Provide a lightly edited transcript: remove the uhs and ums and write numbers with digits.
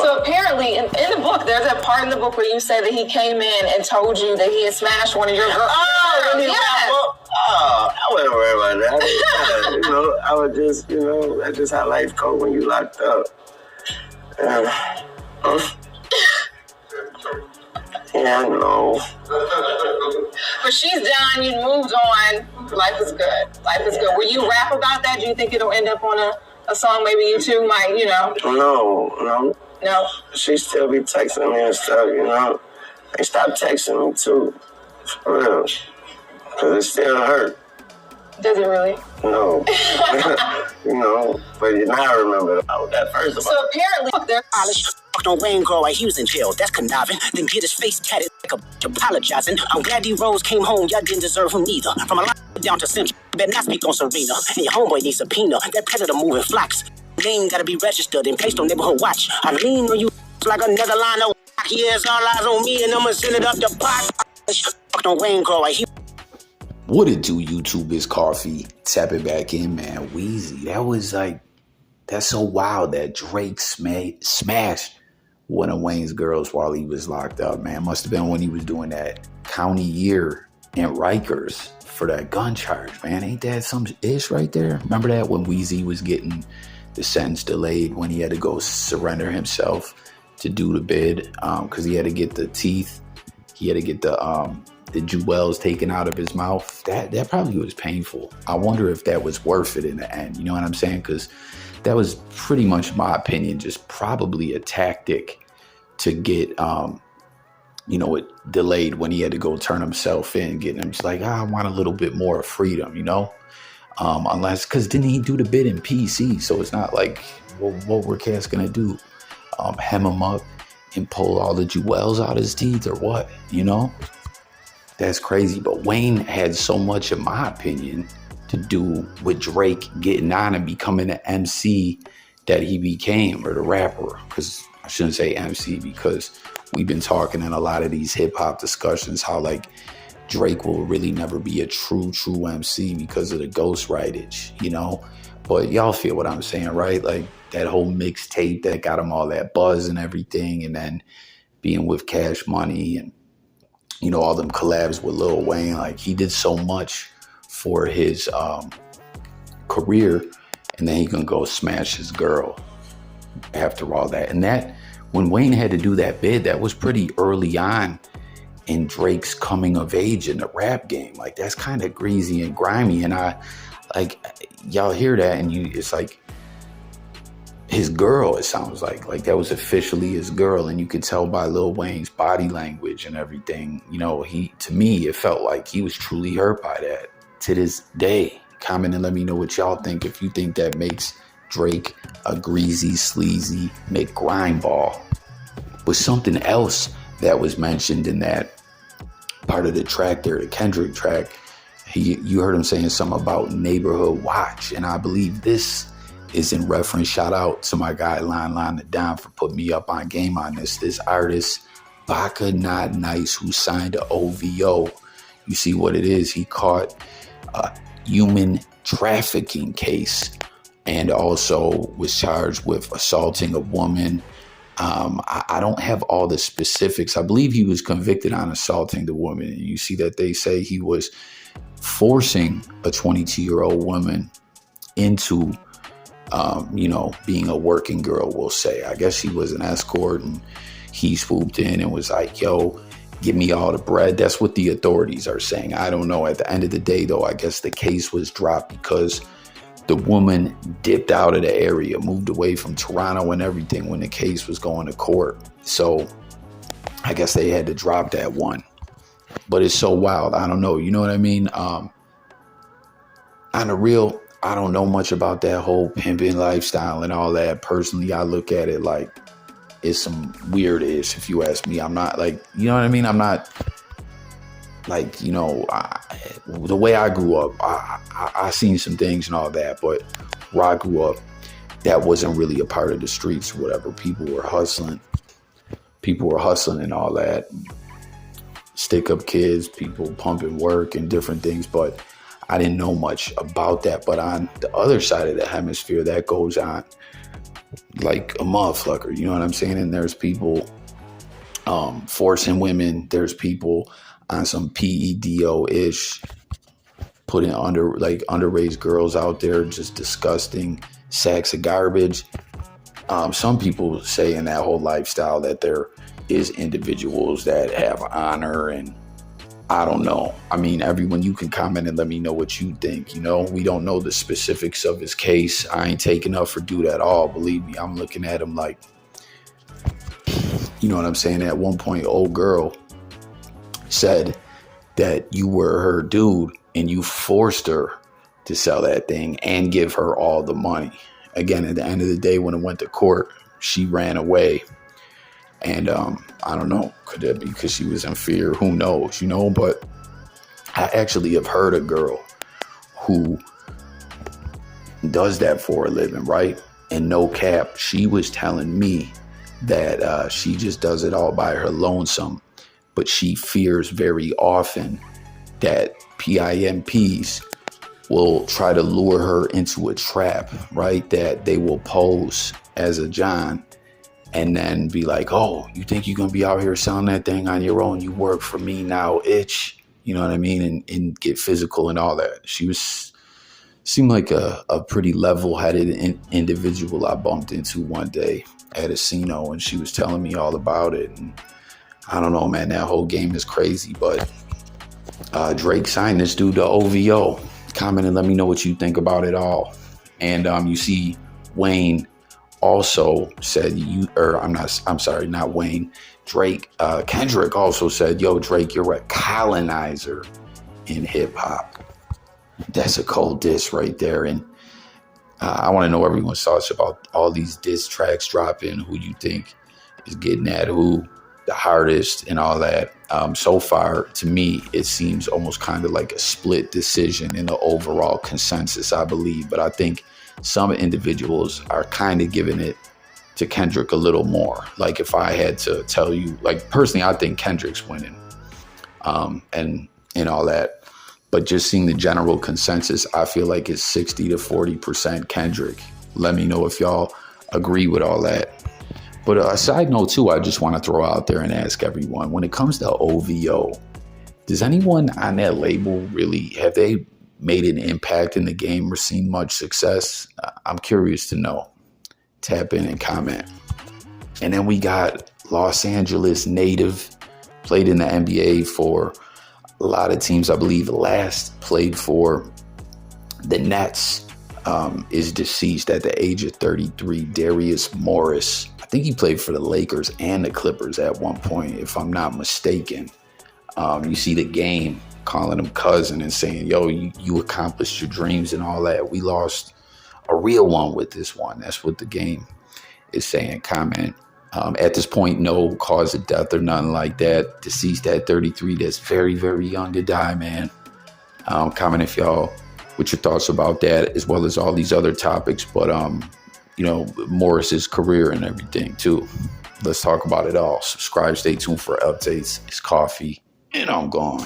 So apparently, in the book, there's a part in the book where you say that he came in and told you that he had smashed one of your girls. I wasn't worried about that. I was just, that's just how life goes when you locked up. Yeah, I know. But she's done. You moved on. Life is good. Life is good. Will you rap about that? Do you think it'll end up on a song? Maybe you two might, No. No. She still be texting me and stuff, They stopped texting me too. For real. Because it still hurt. Does it really? No. But now I remember that first of all. So apparently, look, they're college. On Wayne girl while he was in jail, that's conniving. Then get his face tatted like a bitch apologizing. I'm glad D-Rose came home, y'all didn't deserve him neither. From a line down to Simpson, better not speak on Serena. And your homeboy needs a subpoena, that predator moving flocks. Name gotta be registered and placed on neighborhood watch. I lean on you like another line of years, all eyes on me, and I'ma send it up the pot. On Wayne girl while he. What it do, YouTube? Is Coffee. Tap it back in, man. Weezy. That was like, that's so wild that Drake smashed one of Wayne's girls while he was locked up, man. Must have been when he was doing that county year in Rikers for that gun charge, man. Ain't that some ish right there? Remember that when Weezy was getting the sentence delayed when he had to go surrender himself to do the bid because he had to get the teeth. He had to get the jewels taken out of his mouth. That probably was painful. I wonder if that was worth it in the end. You know what I'm saying? Because that was pretty much my opinion, just probably a tactic to get, it delayed when he had to go turn himself in, getting him just like, I want a little bit more freedom, unless, because didn't he do the bid in PC? So it's not like, well, what were cats going to do? Hem him up and pull all the jewels out his teeth or what, That's crazy. But Wayne had so much, in my opinion, to do with Drake getting on and becoming the MC that he became, or the rapper, because I shouldn't say MC, because we've been talking in a lot of these hip hop discussions how like Drake will really never be a true MC because of the ghostwritage, but y'all feel what I'm saying, right? Like that whole mixtape that got him all that buzz and everything, and then being with Cash Money and all them collabs with Lil Wayne. Like he did so much for his career, and then he can go smash his girl after all that. And that, when Wayne had to do that bid, that was pretty early on in Drake's coming of age in the rap game. Like that's kind of greasy and grimy. And y'all hear that and it's like his girl, it sounds like that was officially his girl. And you could tell by Lil Wayne's body language and everything, to me, it felt like he was truly hurt by that. To this day, comment and let me know what y'all think. If you think that makes Drake a greasy, sleazy McGrindball. But something else that was mentioned in that part of the track there, the Kendrick track, you heard him saying something about neighborhood watch. And I believe this is in reference, shout out to my guy Line It Down for putting me up on game on this. This artist, Baka Not Nice, who signed to OVO. You see what it is. He caught a human trafficking case and also was charged with assaulting a woman. I don't have all the specifics. I believe he was convicted on assaulting the woman. And you see that they say he was forcing a 22-year-old woman into, being a working girl, we'll say. I guess he was an escort, and he swooped in and was like, yo, give me all the bread. That's what the authorities are saying. I don't know. At the end of the day, though, I guess the case was dropped because the woman dipped out of the area, moved away from Toronto and everything when the case was going to court. So I guess they had to drop that one. But it's so wild. I don't know. You know what I mean? On the real, I don't know much about that whole pimping lifestyle and all that. Personally, I look at it like it's some weird-ish, if you ask me. I'm not like, you know what I mean? I'm not like, the way I grew up, I seen some things and all that, but where I grew up, that wasn't really a part of the streets or whatever. People were hustling and all that. Stick up kids, people pumping work and different things, but I didn't know much about that. But on the other side of the hemisphere, that goes on like a motherfucker. You know what I'm saying? And there's people forcing women. There's people on some PEDO-ish, putting underage girls out there, just disgusting sacks of garbage. Some people say in that whole lifestyle that there is individuals that have honor, and I don't know. I mean, everyone, you can comment and let me know what you think. You know, we don't know the specifics of his case. I ain't taking up for dude at all. Believe me, I'm looking at him like, you know what I'm saying? At one point, old girl said that you were her dude and you forced her to sell that thing and give her all the money. Again, at the end of the day, when it went to court, she ran away. And I don't know, could that be because she was in fear? Who knows, you know? But I actually have heard a girl who does that for a living, right? And no cap, she was telling me that she just does it all by her lonesome. But she fears very often that PIMPs will try to lure her into a trap, right? That they will pose as a John and then be like, oh, you think you're going to be out here selling that thing on your own? You work for me now, itch. You know what I mean? And get physical and all that. She seemed like a pretty level-headed individual I bumped into one day at a casino, and she was telling me all about it. And I don't know, man, that whole game is crazy. But Drake signed this dude to OVO. Comment and let me know what you think about it all. And you see Wayne also said not Wayne. Drake, Kendrick also said, yo, Drake, you're a colonizer in hip hop. That's a cold diss right there. And I want to know everyone's thoughts about all these diss tracks dropping, who you think is getting at who the hardest and all that. So far, to me, it seems almost kind of like a split decision in the overall consensus, I believe. But I think some individuals are kind of giving it to Kendrick a little more. Like if I had to tell you, like personally, I think Kendrick's winning and all that. But just seeing the general consensus, I feel like it's 60 to 40% Kendrick. Let me know if y'all agree with all that. But a side note, too, I just want to throw out there and ask everyone, when it comes to OVO, does anyone on that label really, have they made an impact in the game or seen much success? I'm curious to know. Tap in and comment. And then we got Los Angeles native, played in the NBA for a lot of teams. I believe last played for the Nets, is deceased at the age of 33, Darius Morris. I think he played for the Lakers and the Clippers at one point, if I'm not mistaken. You see the game calling him cousin and saying, yo, you accomplished your dreams and all that. We lost a real one with this one. That's what the game is saying. Comment. At this point, no cause of death or nothing like that. Deceased at 33. That's very, very young to die, man. Comment if y'all, what your thoughts about that, as well as all these other topics. But, you know, Morris's career and everything, too. Let's talk about it all. Subscribe. Stay tuned for updates. It's coffee, and I'm gone.